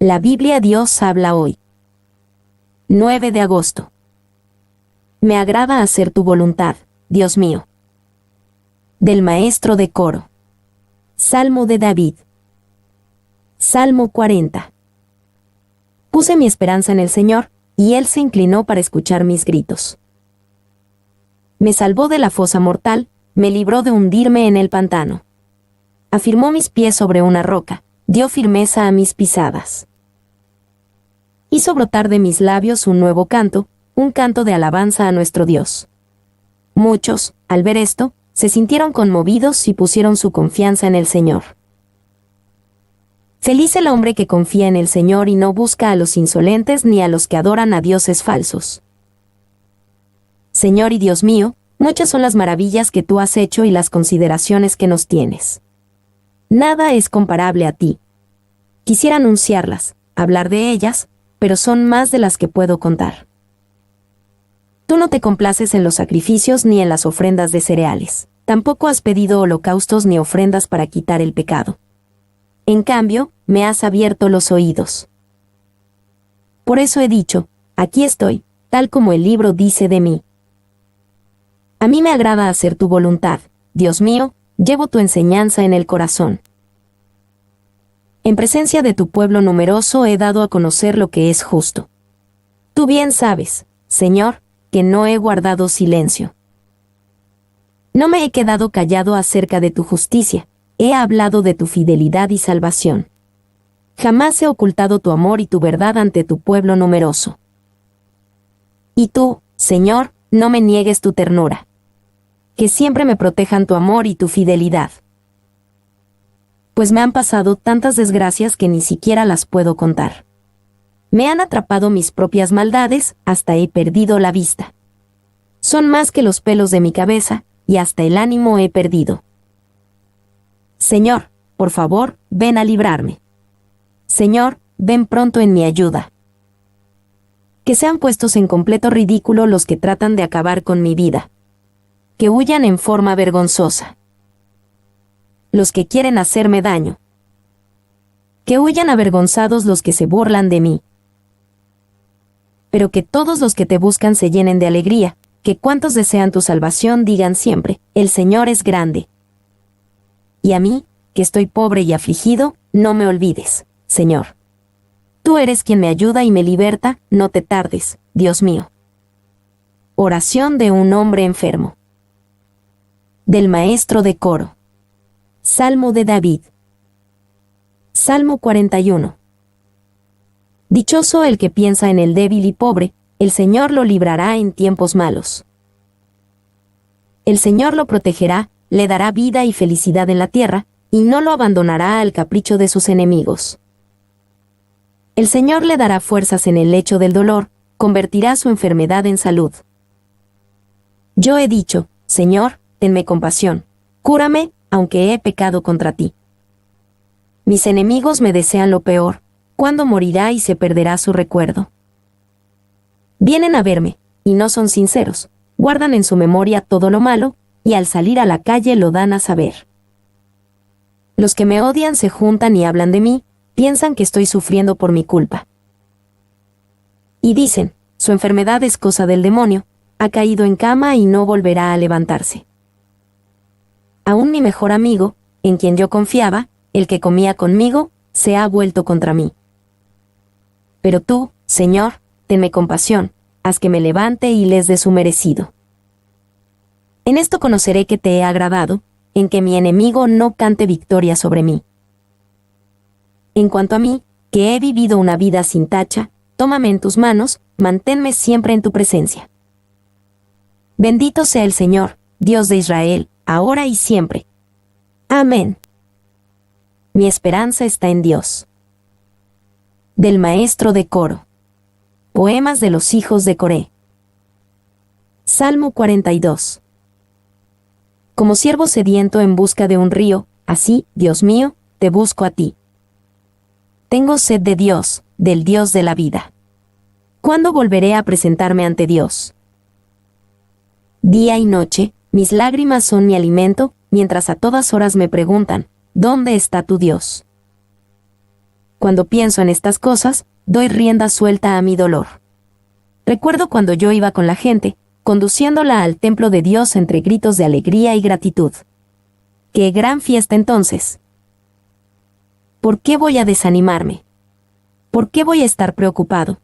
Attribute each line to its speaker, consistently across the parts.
Speaker 1: La Biblia Dios habla hoy. 9 de agosto. Me agrada hacer tu voluntad, Dios mío. Del maestro de coro. Salmo de David. Salmo 40. Puse mi esperanza en el Señor, y Él se inclinó para escuchar mis gritos. Me salvó de la fosa mortal, me libró de hundirme en el pantano. Afirmó mis pies sobre una roca, dio firmeza a mis pisadas. Hizo brotar de mis labios un nuevo canto, un canto de alabanza a nuestro Dios. Muchos, al ver esto, se sintieron conmovidos y pusieron su confianza en el Señor. Feliz el hombre que confía en el Señor y no busca a los insolentes ni a los que adoran a dioses falsos. Señor y Dios mío, muchas son las maravillas que tú has hecho y las consideraciones que nos tienes. Nada es comparable a ti. Quisiera anunciarlas, hablar de ellas, pero son más de las que puedo contar. Tú no te complaces en los sacrificios ni en las ofrendas de cereales. Tampoco has pedido holocaustos ni ofrendas para quitar el pecado. En cambio, me has abierto los oídos. Por eso he dicho, aquí estoy, tal como el libro dice de mí. A mí me agrada hacer tu voluntad, Dios mío, llevo tu enseñanza en el corazón. En presencia de tu pueblo numeroso he dado a conocer lo que es justo. Tú bien sabes, Señor, que no he guardado silencio. No me he quedado callado acerca de tu justicia, he hablado de tu fidelidad y salvación. Jamás he ocultado tu amor y tu verdad ante tu pueblo numeroso. Y tú, Señor, no me niegues tu ternura. Que siempre me protejan tu amor y tu fidelidad. Pues me han pasado tantas desgracias que ni siquiera las puedo contar. Me han atrapado mis propias maldades, hasta he perdido la vista. Son más que los pelos de mi cabeza, y hasta el ánimo he perdido. Señor, por favor, ven a librarme. Señor, ven pronto en mi ayuda. Que sean puestos en completo ridículo los que tratan de acabar con mi vida. Que huyan en forma vergonzosa. Los que quieren hacerme daño. Que huyan avergonzados los que se burlan de mí. Pero que todos los que te buscan se llenen de alegría, que cuantos desean tu salvación digan siempre, el Señor es grande. Y a mí, que estoy pobre y afligido, no me olvides, Señor. Tú eres quien me ayuda y me liberta, no te tardes, Dios mío. Oración de un hombre enfermo. Del maestro de coro. Salmo de David. Salmo 41. Dichoso el que piensa en el débil y pobre, el Señor lo librará en tiempos malos. El Señor lo protegerá, le dará vida y felicidad en la tierra, y no lo abandonará al capricho de sus enemigos. El Señor le dará fuerzas en el lecho del dolor, convertirá su enfermedad en salud. Yo he dicho, Señor, tenme compasión, cúrame, aunque he pecado contra ti. Mis enemigos me desean lo peor, ¿cuándo morirá y se perderá su recuerdo? Vienen a verme, y no son sinceros, guardan en su memoria todo lo malo, y al salir a la calle lo dan a saber. Los que me odian se juntan y hablan de mí, piensan que estoy sufriendo por mi culpa. Y dicen, su enfermedad es cosa del demonio, ha caído en cama y no volverá a levantarse. Aún mi mejor amigo, en quien yo confiaba, el que comía conmigo, se ha vuelto contra mí. Pero tú, Señor, tenme compasión, haz que me levante y les dé su merecido. En esto conoceré que te he agradado, en que mi enemigo no cante victoria sobre mí. En cuanto a mí, que he vivido una vida sin tacha, tómame en tus manos, manténme siempre en tu presencia. Bendito sea el Señor, Dios de Israel, ahora y siempre. Amén. Mi esperanza está en Dios. Del maestro de coro. Poemas de los hijos de Coré. Salmo 42. Como siervo sediento en busca de un río, así, Dios mío, te busco a ti. Tengo sed de Dios, del Dios de la vida. ¿Cuándo volveré a presentarme ante Dios? Día y noche, mis lágrimas son mi alimento, mientras a todas horas me preguntan, ¿dónde está tu Dios? Cuando pienso en estas cosas, doy rienda suelta a mi dolor. Recuerdo cuando yo iba con la gente, conduciéndola al templo de Dios entre gritos de alegría y gratitud. ¡Qué gran fiesta entonces! ¿Por qué voy a desanimarme? ¿Por qué voy a estar preocupado?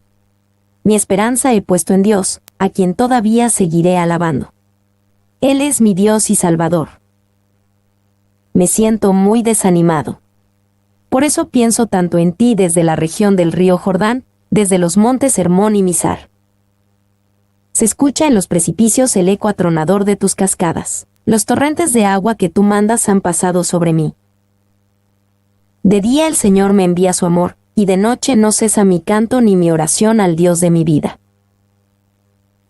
Speaker 1: Mi esperanza he puesto en Dios, a quien todavía seguiré alabando. Él es mi Dios y Salvador. Me siento muy desanimado. Por eso pienso tanto en ti desde la región del río Jordán, desde los montes Hermón y Mizar. Se escucha en los precipicios el eco atronador de tus cascadas. Los torrentes de agua que tú mandas han pasado sobre mí. De día el Señor me envía su amor, y de noche no cesa mi canto ni mi oración al Dios de mi vida.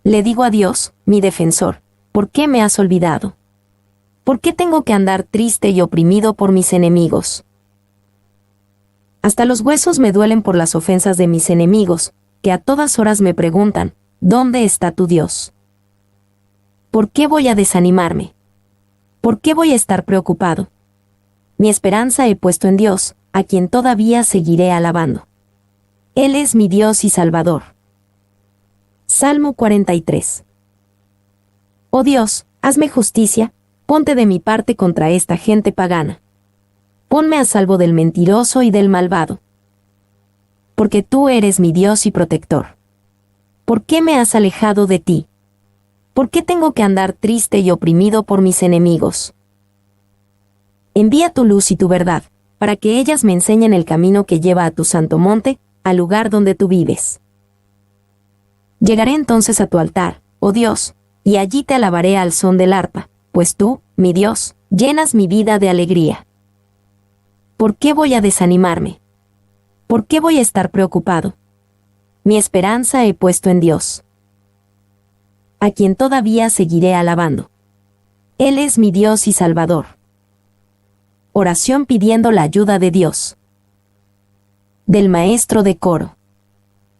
Speaker 1: Le digo a Dios, mi defensor, ¿por qué me has olvidado? ¿Por qué tengo que andar triste y oprimido por mis enemigos? Hasta los huesos me duelen por las ofensas de mis enemigos, que a todas horas me preguntan, ¿dónde está tu Dios? ¿Por qué voy a desanimarme? ¿Por qué voy a estar preocupado? Mi esperanza he puesto en Dios, a quien todavía seguiré alabando. Él es mi Dios y Salvador. Salmo 43. Oh Dios, hazme justicia, ponte de mi parte contra esta gente pagana. Ponme a salvo del mentiroso y del malvado. Porque tú eres mi Dios y protector. ¿Por qué me has alejado de ti? ¿Por qué tengo que andar triste y oprimido por mis enemigos? Envía tu luz y tu verdad, para que ellas me enseñen el camino que lleva a tu santo monte, al lugar donde tú vives. Llegaré entonces a tu altar, oh Dios, y allí te alabaré al son del arpa, pues tú, mi Dios, llenas mi vida de alegría. ¿Por qué voy a desanimarme? ¿Por qué voy a estar preocupado? Mi esperanza he puesto en Dios, a quien todavía seguiré alabando. Él es mi Dios y Salvador. Oración pidiendo la ayuda de Dios. Del maestro de coro.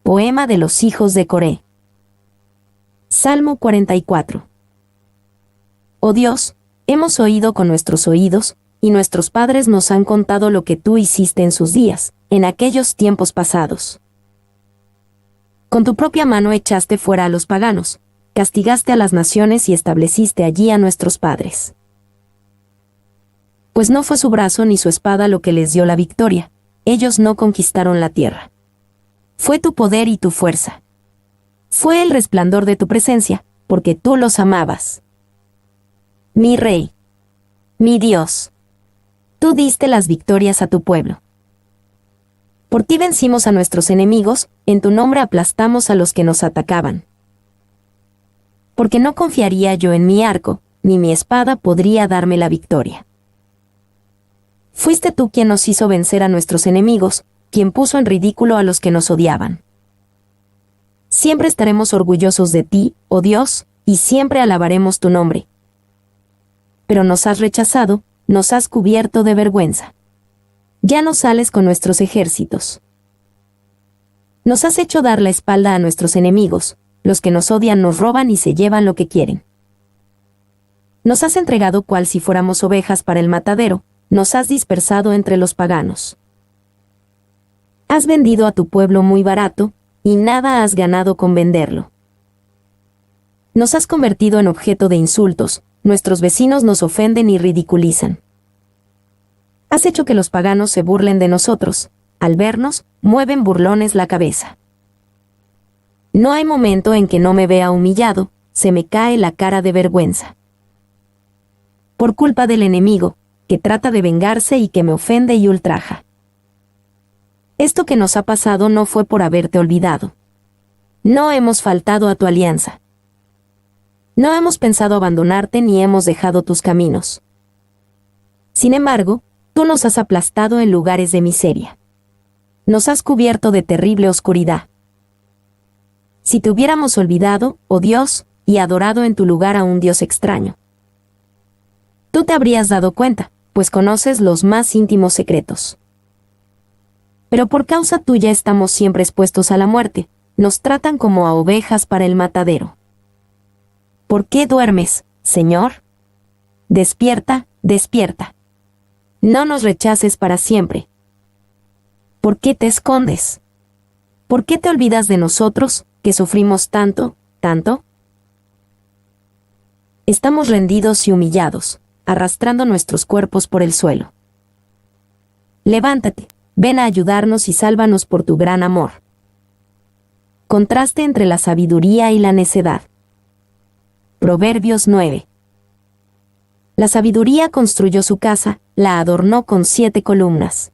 Speaker 1: Poema de los hijos de Coré. Salmo 44. Oh Dios, hemos oído con nuestros oídos, y nuestros padres nos han contado lo que tú hiciste en sus días, en aquellos tiempos pasados. Con tu propia mano echaste fuera a los paganos, castigaste a las naciones y estableciste allí a nuestros padres. Pues no fue su brazo ni su espada lo que les dio la victoria, ellos no conquistaron la tierra. Fue tu poder y tu fuerza. Fue el resplandor de tu presencia, porque tú los amabas. Mi Rey, mi Dios, tú diste las victorias a tu pueblo. Por ti vencimos a nuestros enemigos, en tu nombre aplastamos a los que nos atacaban. Porque no confiaría yo en mi arco, ni mi espada podría darme la victoria. Fuiste tú quien nos hizo vencer a nuestros enemigos, quien puso en ridículo a los que nos odiaban. Siempre estaremos orgullosos de ti, oh Dios, y siempre alabaremos tu nombre. Pero nos has rechazado, nos has cubierto de vergüenza. Ya no sales con nuestros ejércitos. Nos has hecho dar la espalda a nuestros enemigos, los que nos odian nos roban y se llevan lo que quieren. Nos has entregado cual si fuéramos ovejas para el matadero, nos has dispersado entre los paganos. Has vendido a tu pueblo muy barato, y nada has ganado con venderlo. Nos has convertido en objeto de insultos, nuestros vecinos nos ofenden y ridiculizan. Has hecho que los paganos se burlen de nosotros, al vernos, mueven burlones la cabeza. No hay momento en que no me vea humillado, se me cae la cara de vergüenza. Por culpa del enemigo, que trata de vengarse y que me ofende y ultraja. Esto que nos ha pasado no fue por haberte olvidado. No hemos faltado a tu alianza. No hemos pensado abandonarte ni hemos dejado tus caminos. Sin embargo, tú nos has aplastado en lugares de miseria. Nos has cubierto de terrible oscuridad. Si te hubiéramos olvidado, oh Dios, y adorado en tu lugar a un Dios extraño, tú te habrías dado cuenta, pues conoces los más íntimos secretos. Pero por causa tuya estamos siempre expuestos a la muerte, nos tratan como a ovejas para el matadero. ¿Por qué duermes, Señor? Despierta, despierta. No nos rechaces para siempre. ¿Por qué te escondes? ¿Por qué te olvidas de nosotros, que sufrimos tanto, tanto? Estamos rendidos y humillados, arrastrando nuestros cuerpos por el suelo. Levántate, ven a ayudarnos y sálvanos por tu gran amor. Contraste entre la sabiduría y la necedad. Proverbios 9. La sabiduría construyó su casa, la adornó con 7 columnas.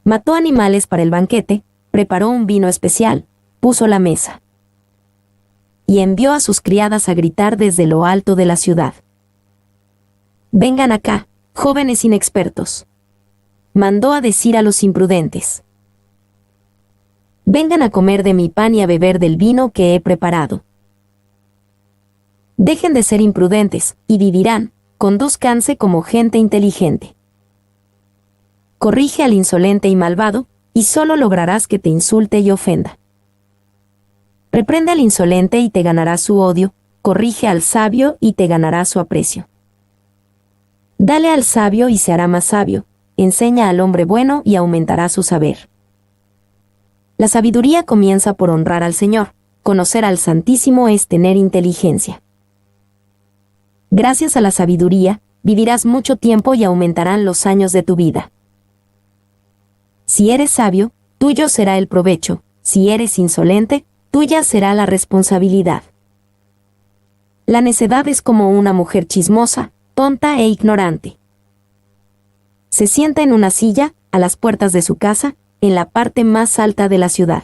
Speaker 1: Mató animales para el banquete, preparó un vino especial, puso la mesa. Y envió a sus criadas a gritar desde lo alto de la ciudad. Vengan acá, jóvenes inexpertos. Mandó a decir a los imprudentes. Vengan a comer de mi pan y a beber del vino que he preparado. Dejen de ser imprudentes, y vivirán, conduzcanse como gente inteligente. Corrige al insolente y malvado, y solo lograrás que te insulte y ofenda. Reprende al insolente y te ganará su odio, corrige al sabio y te ganará su aprecio. Dale al sabio y se hará más sabio, enseña al hombre bueno y aumentará su saber. La sabiduría comienza por honrar al Señor, conocer al Santísimo es tener inteligencia. Gracias a la sabiduría, vivirás mucho tiempo y aumentarán los años de tu vida. Si eres sabio, tuyo será el provecho, si eres insolente, tuya será la responsabilidad. La necedad es como una mujer chismosa, tonta e ignorante. Se sienta en una silla, a las puertas de su casa, en la parte más alta de la ciudad.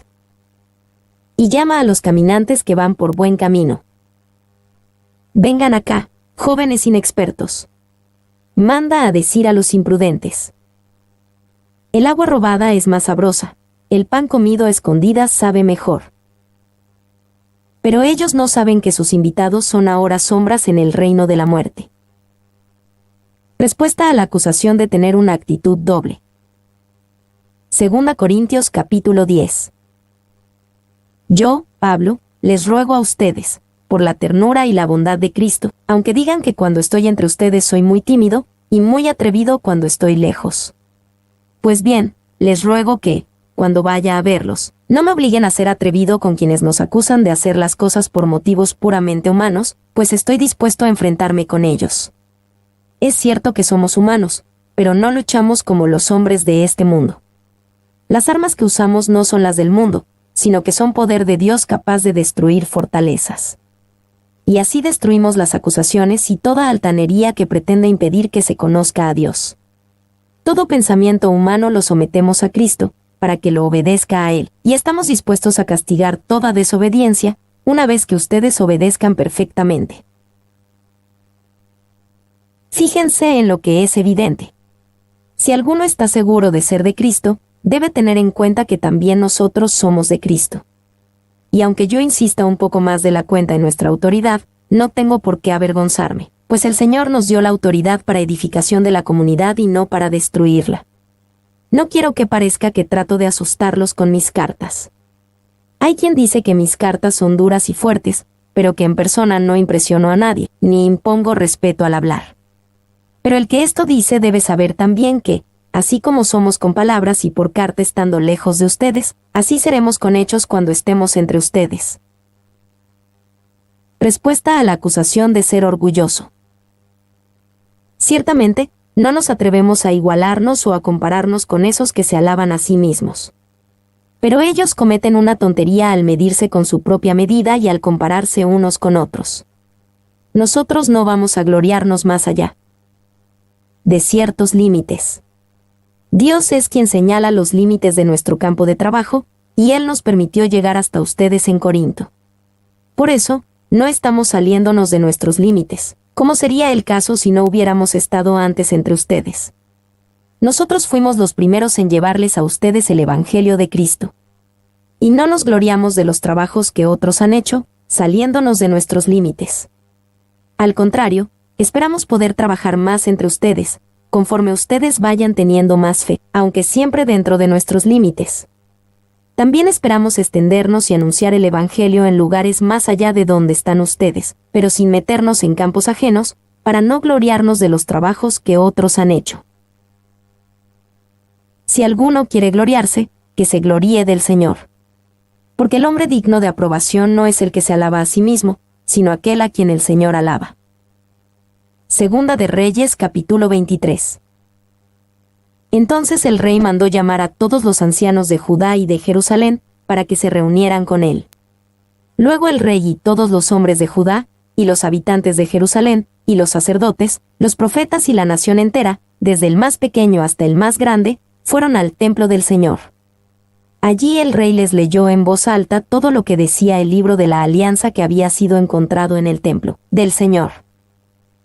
Speaker 1: Y llama a los caminantes que van por buen camino. Vengan acá, jóvenes inexpertos. Manda a decir a los imprudentes. El agua robada es más sabrosa, el pan comido a escondidas sabe mejor. Pero ellos no saben que sus invitados son ahora sombras en el reino de la muerte. Respuesta a la acusación de tener una actitud doble. 2 Corintios capítulo 10. Yo, Pablo, les ruego a ustedes, por la ternura y la bondad de Cristo, aunque digan que cuando estoy entre ustedes soy muy tímido, y muy atrevido cuando estoy lejos. Pues bien, les ruego que, cuando vaya a verlos, no me obliguen a ser atrevido con quienes nos acusan de hacer las cosas por motivos puramente humanos, pues estoy dispuesto a enfrentarme con ellos. Es cierto que somos humanos, pero no luchamos como los hombres de este mundo. Las armas que usamos no son las del mundo, sino que son poder de Dios capaz de destruir fortalezas. Y así destruimos las acusaciones y toda altanería que pretende impedir que se conozca a Dios. Todo pensamiento humano lo sometemos a Cristo, para que lo obedezca a Él, y estamos dispuestos a castigar toda desobediencia, una vez que ustedes obedezcan perfectamente. Fíjense en lo que es evidente. Si alguno está seguro de ser de Cristo, debe tener en cuenta que también nosotros somos de Cristo. Y aunque yo insista un poco más de la cuenta en nuestra autoridad, no tengo por qué avergonzarme, pues el Señor nos dio la autoridad para edificación de la comunidad y no para destruirla. No quiero que parezca que trato de asustarlos con mis cartas. Hay quien dice que mis cartas son duras y fuertes, pero que en persona no impresiono a nadie, ni impongo respeto al hablar. Pero el que esto dice debe saber también que, así como somos con palabras y por carta estando lejos de ustedes, así seremos con hechos cuando estemos entre ustedes. Respuesta a la acusación de ser orgulloso. Ciertamente, no nos atrevemos a igualarnos o a compararnos con esos que se alaban a sí mismos. Pero ellos cometen una tontería al medirse con su propia medida y al compararse unos con otros. Nosotros no vamos a gloriarnos más allá de ciertos límites. Dios es quien señala los límites de nuestro campo de trabajo, y Él nos permitió llegar hasta ustedes en Corinto. Por eso, no estamos saliéndonos de nuestros límites, como sería el caso si no hubiéramos estado antes entre ustedes. Nosotros fuimos los primeros en llevarles a ustedes el Evangelio de Cristo. Y no nos gloriamos de los trabajos que otros han hecho, saliéndonos de nuestros límites. Al contrario, esperamos poder trabajar más entre ustedes, conforme ustedes vayan teniendo más fe, aunque siempre dentro de nuestros límites. También esperamos extendernos y anunciar el Evangelio en lugares más allá de donde están ustedes, pero sin meternos en campos ajenos, para no gloriarnos de los trabajos que otros han hecho. si alguno quiere gloriarse, que se gloríe del Señor. Porque el hombre digno de aprobación no es el que se alaba a sí mismo, sino aquel a quien el Señor alaba. Segunda de Reyes, capítulo 23. Entonces el rey mandó llamar a todos los ancianos de Judá y de Jerusalén, para que se reunieran con él. Luego el rey y todos los hombres de Judá, y los habitantes de Jerusalén, y los sacerdotes, los profetas y la nación entera, desde el más pequeño hasta el más grande, fueron al templo del Señor. Allí el rey les leyó en voz alta todo lo que decía el libro de la alianza que había sido encontrado en el templo del Señor.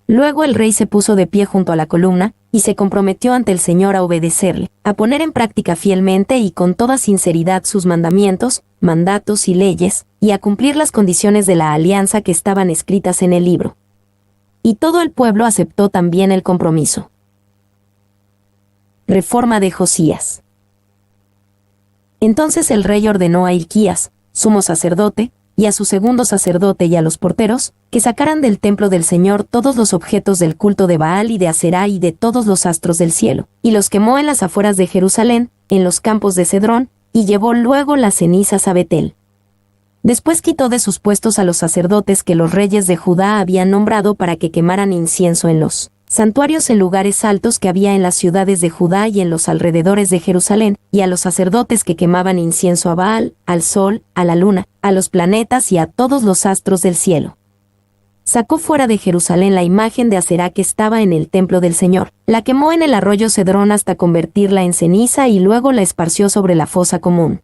Speaker 1: Luego el rey se puso de pie junto a la columna, y se comprometió ante el Señor a obedecerle, a poner en práctica fielmente y con toda sinceridad sus mandamientos, mandatos y leyes, y a cumplir las condiciones de la alianza que estaban escritas en el libro. Y todo el pueblo aceptó también el compromiso. Reforma de Josías. Entonces el rey ordenó a Hilquías, sumo sacerdote, y a su segundo sacerdote y a los porteros, que sacaran del templo del Señor todos los objetos del culto de Baal y de Aserá y de todos los astros del cielo, y los quemó en las afueras de Jerusalén, en los campos de Cedrón, y llevó luego las cenizas a Betel. Después quitó de sus puestos a los sacerdotes que los reyes de Judá habían nombrado para que quemaran incienso en los santuarios en lugares altos que había en las ciudades de Judá y en los alrededores de Jerusalén, y a los sacerdotes que quemaban incienso a Baal, al sol, a la luna, a los planetas y a todos los astros del cielo. Sacó fuera de Jerusalén la imagen de Aserá que estaba en el templo del Señor, la quemó en el arroyo Cedrón hasta convertirla en ceniza y luego la esparció sobre la fosa común.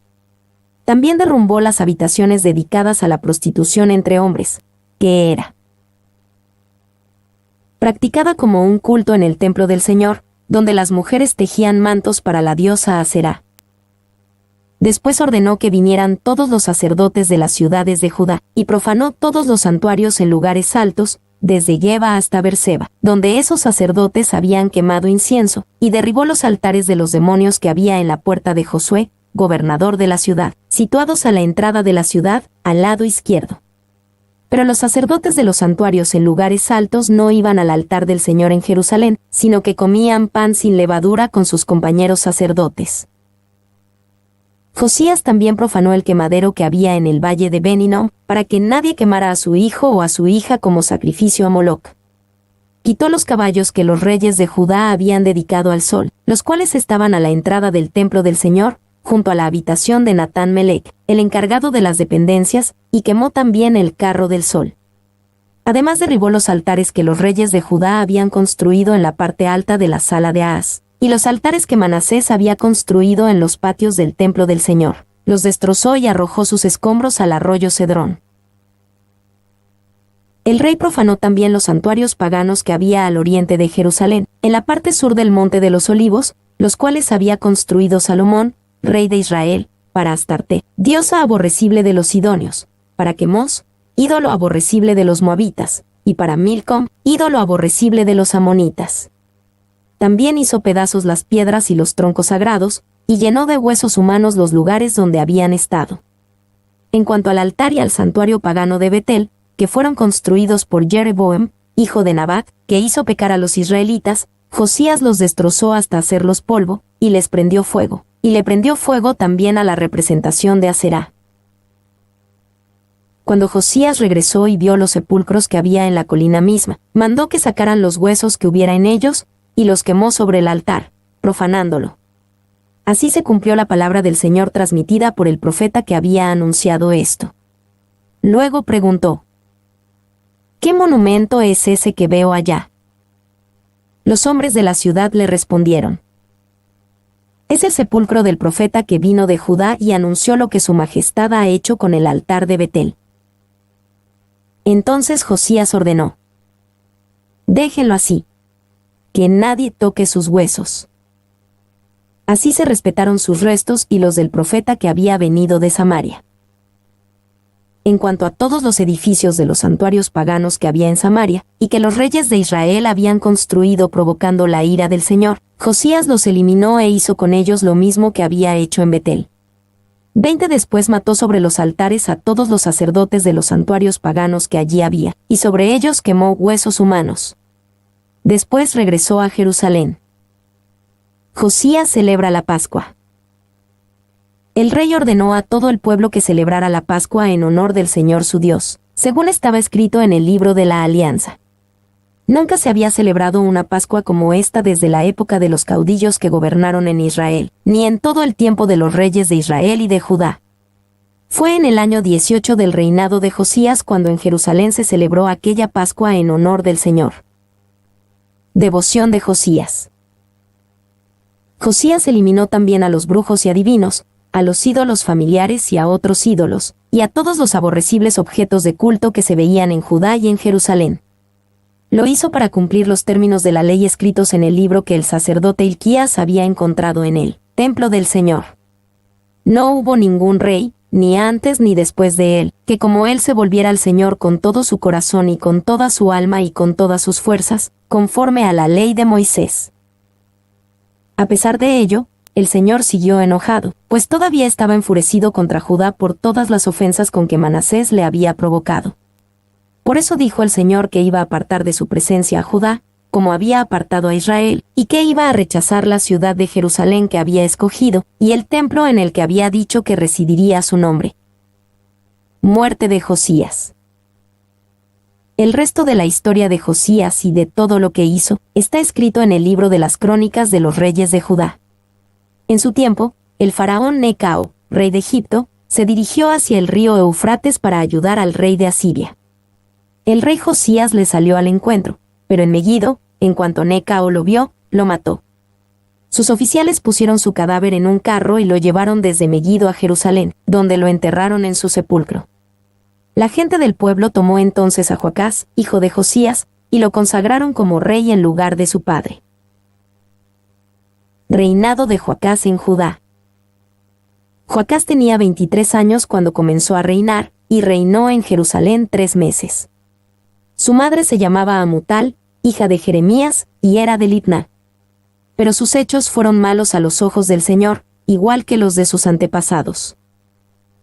Speaker 1: También derrumbó las habitaciones dedicadas a la prostitución entre hombres, que era practicada como un culto en el templo del Señor, donde las mujeres tejían mantos para la diosa Aserá. Después ordenó que vinieran todos los sacerdotes de las ciudades de Judá, y profanó todos los santuarios en lugares altos, desde Geba hasta Berseba, donde esos sacerdotes habían quemado incienso, y derribó los altares de los demonios que había en la puerta de Josué, gobernador de la ciudad, situados a la entrada de la ciudad, al lado izquierdo. Pero los sacerdotes de los santuarios en lugares altos no iban al altar del Señor en Jerusalén, sino que comían pan sin levadura con sus compañeros sacerdotes. Josías también profanó el quemadero que había en el valle de Ben-Hinnom, para que nadie quemara a su hijo o a su hija como sacrificio a Moloc. Quitó los caballos que los reyes de Judá habían dedicado al sol, los cuales estaban a la entrada del templo del Señor, junto a la habitación de Natán Melec, el encargado de las dependencias, y quemó también el carro del sol. Además derribó los altares que los reyes de Judá habían construido en la parte alta de la sala de Ahaz, y los altares que Manasés había construido en los patios del templo del Señor. Los destrozó y arrojó sus escombros al arroyo Cedrón. El rey profanó también los santuarios paganos que había al oriente de Jerusalén, en la parte sur del Monte de los Olivos, los cuales había construido Salomón, rey de Israel, para Astarte, diosa aborrecible de los sidonios, para Quemos, ídolo aborrecible de los moabitas, y para Milcom, ídolo aborrecible de los amonitas. También hizo pedazos las piedras y los troncos sagrados, y llenó de huesos humanos los lugares donde habían estado. En cuanto al altar y al santuario pagano de Betel, que fueron construidos por Jeroboam, hijo de Nabat, que hizo pecar a los israelitas, Josías los destrozó hasta hacerlos polvo, y les prendió fuego. Y le prendió fuego también a la representación de Aserá. Cuando Josías regresó y vio los sepulcros que había en la colina misma, mandó que sacaran los huesos que hubiera en ellos, y los quemó sobre el altar, profanándolo. Así se cumplió la palabra del Señor transmitida por el profeta que había anunciado esto. Luego preguntó: ¿Qué monumento es ese que veo allá? Los hombres de la ciudad le respondieron: Es el sepulcro del profeta que vino de Judá y anunció lo que su majestad ha hecho con el altar de Betel. Entonces Josías ordenó: Déjenlo así, que nadie toque sus huesos. Así se respetaron sus restos y los del profeta que había venido de Samaria. En cuanto a todos los edificios de los santuarios paganos que había en Samaria, y que los reyes de Israel habían construido provocando la ira del Señor, Josías los eliminó e hizo con ellos lo mismo que había hecho en Betel. 20 después mató sobre los altares a todos los sacerdotes de los santuarios paganos que allí había, y sobre ellos quemó huesos humanos. Después regresó a Jerusalén. Josías celebra la Pascua. El rey ordenó a todo el pueblo que celebrara la Pascua en honor del Señor su Dios, según estaba escrito en el libro de la Alianza. Nunca se había celebrado una Pascua como esta desde la época de los caudillos que gobernaron en Israel, ni en todo el tiempo de los reyes de Israel y de Judá. Fue en el año 18 del reinado de Josías cuando en Jerusalén se celebró aquella Pascua en honor del Señor. Devoción de Josías. Josías eliminó también a los brujos y adivinos, a los ídolos familiares y a otros ídolos, y a todos los aborrecibles objetos de culto que se veían en Judá y en Jerusalén. Lo hizo para cumplir los términos de la ley escritos en el libro que el sacerdote Hilquías había encontrado en el templo del Señor. No hubo ningún rey, ni antes ni después de él, que como él se volviera al Señor con todo su corazón y con toda su alma y con todas sus fuerzas, conforme a la ley de Moisés. A pesar de ello, el Señor siguió enojado, pues todavía estaba enfurecido contra Judá por todas las ofensas con que Manasés le había provocado. Por eso dijo el Señor que iba a apartar de su presencia a Judá, como había apartado a Israel, y que iba a rechazar la ciudad de Jerusalén que había escogido, y el templo en el que había dicho que residiría su nombre. Muerte de Josías. El resto de la historia de Josías y de todo lo que hizo, está escrito en el libro de las crónicas de los reyes de Judá. En su tiempo, el faraón Necao, rey de Egipto, se dirigió hacia el río Eufrates para ayudar al rey de Asiria. El rey Josías le salió al encuentro, pero en Megiddo, en cuanto Necao lo vio, lo mató. Sus oficiales pusieron su cadáver en un carro y lo llevaron desde Megiddo a Jerusalén, donde lo enterraron en su sepulcro. La gente del pueblo tomó entonces a Joacás, hijo de Josías, y lo consagraron como rey en lugar de su padre. Reinado de Joacás en Judá. Joacás tenía 23 años cuando comenzó a reinar, y reinó en Jerusalén 3 meses. Su madre se llamaba Amutal, hija de Jeremías, y era de Libna. Pero sus hechos fueron malos a los ojos del Señor, igual que los de sus antepasados.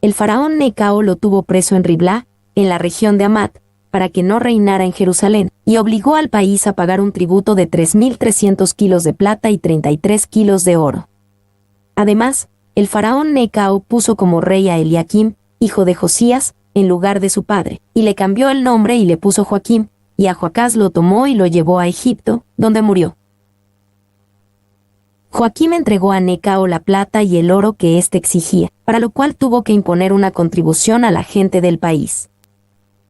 Speaker 1: El faraón Necao lo tuvo preso en Riblá, en la región de Hamat, para que no reinara en Jerusalén, y obligó al país a pagar un tributo de 3.300 kilos de plata y 33 kilos de oro. Además, el faraón Necao puso como rey a Eliakim, hijo de Josías, en lugar de su padre, y le cambió el nombre y le puso Joaquim, y a Joacás lo tomó y lo llevó a Egipto, donde murió. Joaquim entregó a Necao la plata y el oro que éste exigía, para lo cual tuvo que imponer una contribución a la gente del país.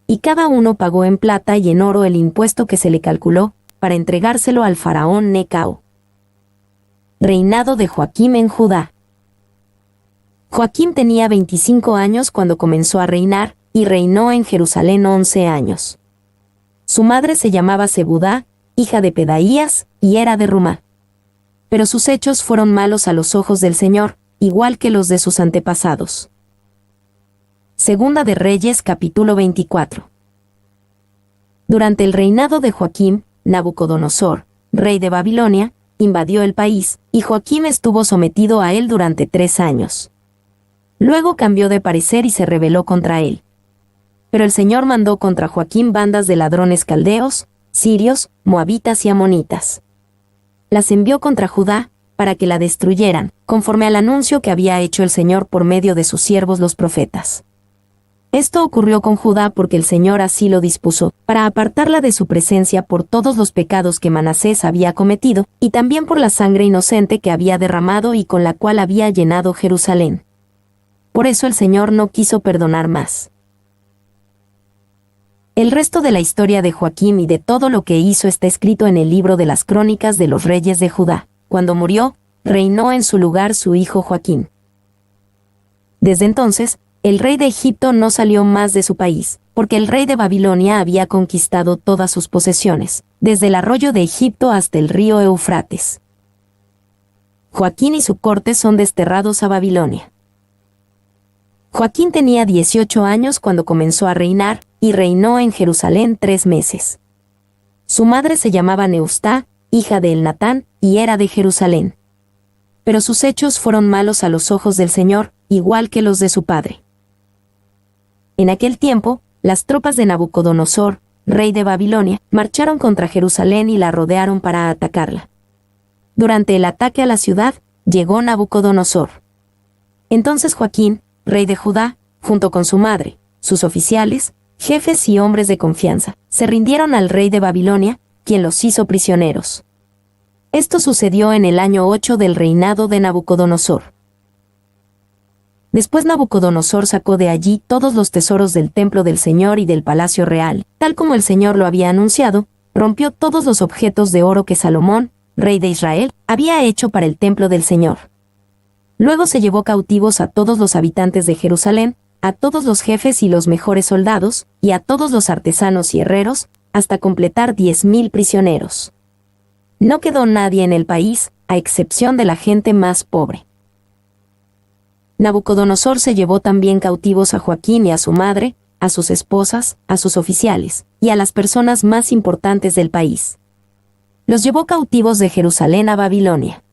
Speaker 1: Y cada uno pagó en plata y en oro el impuesto que se le calculó, para entregárselo al faraón Necao. Reinado de Joaquim en Judá. Joaquim tenía 25 años cuando comenzó a reinar, y reinó en Jerusalén 11 años. Su madre se llamaba Zebudá, hija de Pedaías, y era de Rumá. Pero sus hechos fueron malos a los ojos del Señor, igual que los de sus antepasados. Segunda de Reyes capítulo 24. Durante el reinado de Joaquim, Nabucodonosor, rey de Babilonia, invadió el país, y Joaquim estuvo sometido a él durante 3 años. Luego cambió de parecer y se rebeló contra él. Pero el Señor mandó contra Joaquim bandas de ladrones caldeos, sirios, moabitas y amonitas. Las envió contra Judá, para que la destruyeran, conforme al anuncio que había hecho el Señor por medio de sus siervos los profetas. Esto ocurrió con Judá porque el Señor así lo dispuso, para apartarla de su presencia por todos los pecados que Manasés había cometido, y también por la sangre inocente que había derramado y con la cual había llenado Jerusalén. Por eso el Señor no quiso perdonar más. El resto de la historia de Joaquim y de todo lo que hizo está escrito en el libro de las crónicas de los reyes de Judá. Cuando murió, reinó en su lugar su hijo Joaquim. Desde entonces, el rey de Egipto no salió más de su país, porque el rey de Babilonia había conquistado todas sus posesiones, desde el arroyo de Egipto hasta el río Eufrates. Joaquín y su corte son desterrados a Babilonia. Joaquín tenía 18 años cuando comenzó a reinar, y reinó en Jerusalén 3 meses. Su madre se llamaba Neustá, hija de Elnatán, y era de Jerusalén. Pero sus hechos fueron malos a los ojos del Señor, igual que los de su padre. En aquel tiempo, las tropas de Nabucodonosor, rey de Babilonia, marcharon contra Jerusalén y la rodearon para atacarla. durante el ataque a la ciudad, llegó Nabucodonosor. Entonces Joaquín, rey de Judá, junto con su madre, sus oficiales, jefes y hombres de confianza, se rindieron al rey de Babilonia, quien los hizo prisioneros. Esto sucedió en el año 8 del reinado de Nabucodonosor. Después Nabucodonosor sacó de allí todos los tesoros del templo del Señor y del palacio real, tal como el Señor lo había anunciado, rompió todos los objetos de oro que Salomón, rey de Israel, había hecho para el templo del Señor. Luego se llevó cautivos a todos los habitantes de Jerusalén, a todos los jefes y los mejores soldados, y a todos los artesanos y herreros, hasta completar 10,000 prisioneros. No quedó nadie en el país, a excepción de la gente más pobre. Nabucodonosor se llevó también cautivos a Joaquín y a su madre, a sus esposas, a sus oficiales, y a las personas más importantes del país. Los llevó cautivos de Jerusalén a Babilonia.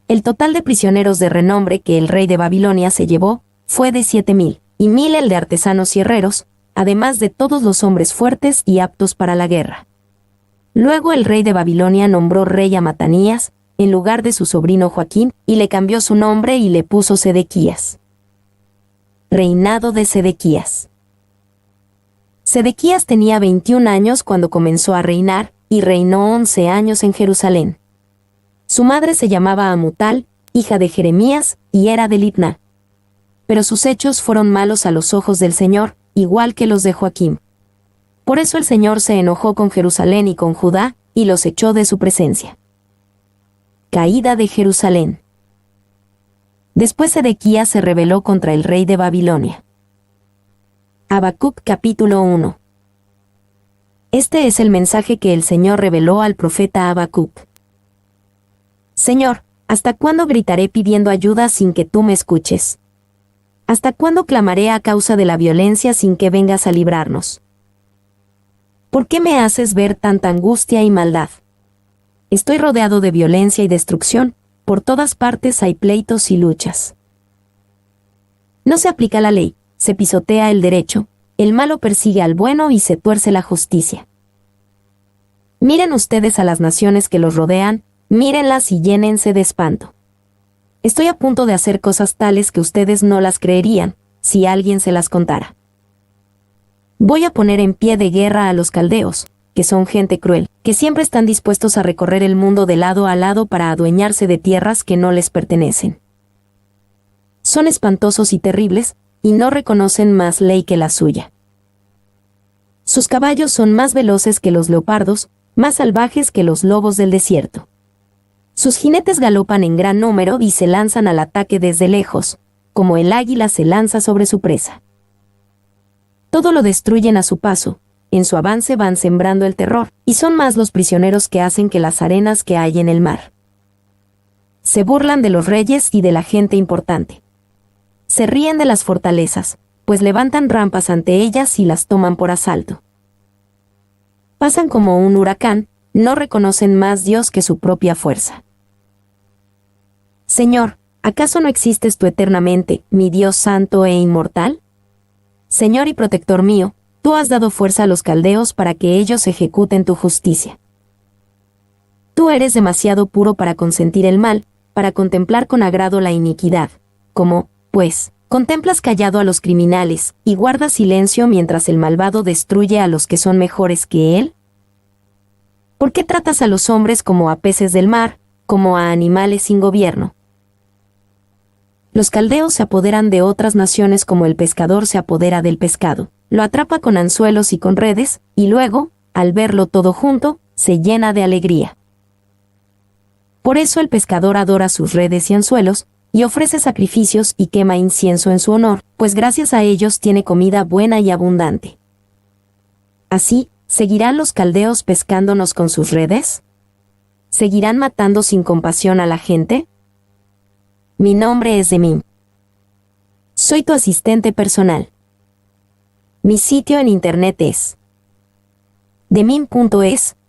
Speaker 1: El total de prisioneros de renombre que el rey de Babilonia se llevó fue de 7,000, y 1,000 el de artesanos y herreros, además de todos los hombres fuertes y aptos para la guerra. Luego el rey de Babilonia nombró rey a Matanías, en lugar de su sobrino Joaquín, y le cambió su nombre y le puso Sedequías. Reinado de Sedequías. Sedequías tenía 21 años cuando comenzó a reinar, y reinó 11 años en Jerusalén. Su madre se llamaba Amutal, hija de Jeremías, y era de Libna. Pero sus hechos fueron malos a los ojos del Señor, igual que los de Joaquín. Por eso el Señor se enojó con Jerusalén y con Judá, y los echó de su presencia. Caída de Jerusalén. Después Sedequías se rebeló contra el rey de Babilonia. Habacuc capítulo 1. Este es el mensaje que el Señor reveló al profeta Habacuc. Señor, ¿hasta cuándo gritaré pidiendo ayuda sin que tú me escuches? ¿Hasta cuándo clamaré a causa de la violencia sin que vengas a librarnos? ¿Por qué me haces ver tanta angustia y maldad? Estoy rodeado de violencia y destrucción, por todas partes hay pleitos y luchas. No se aplica la ley, se pisotea el derecho, el malo persigue al bueno y se tuerce la justicia. Miren ustedes a las naciones que los rodean, mírenlas y llénense de espanto. Estoy a punto de hacer cosas tales que ustedes no las creerían, si alguien se las contara. Voy a poner en pie de guerra a los caldeos, que son gente cruel, que siempre están dispuestos a recorrer el mundo de lado a lado para adueñarse de tierras que no les pertenecen. Son espantosos y terribles, y no reconocen más ley que la suya. Sus caballos son más veloces que los leopardos, más salvajes que los lobos del desierto. Sus jinetes galopan en gran número y se lanzan al ataque desde lejos, como el águila se lanza sobre su presa. Todo lo destruyen a su paso, en su avance van sembrando el terror, y son más los prisioneros que hacen que las arenas que hay en el mar. Se burlan de los reyes y de la gente importante. Se ríen de las fortalezas, pues levantan rampas ante ellas y las toman por asalto. Pasan como un huracán, no reconocen más Dios que su propia fuerza. Señor, ¿acaso no existes tú eternamente, mi Dios santo e inmortal? Señor y protector mío, tú has dado fuerza a los caldeos para que ellos ejecuten tu justicia. Tú eres demasiado puro para consentir el mal, para contemplar con agrado la iniquidad, como, pues, contemplas callado a los criminales, y guardas silencio mientras el malvado destruye a los que son mejores que él. ¿Por qué tratas a los hombres como a peces del mar, como a animales sin gobierno? Los caldeos se apoderan de otras naciones como el pescador se apodera del pescado. Lo atrapa con anzuelos y con redes, y luego, al verlo todo junto, se llena de alegría. Por eso el pescador adora sus redes y anzuelos, y ofrece sacrificios y quema incienso en su honor, pues gracias a ellos tiene comida buena y abundante. Así, ¿seguirán los caldeos pescándonos con sus redes? ¿Seguirán matando sin compasión a la gente? Mi nombre es Demim. Soy tu asistente personal. Mi sitio en internet es demim.es.tl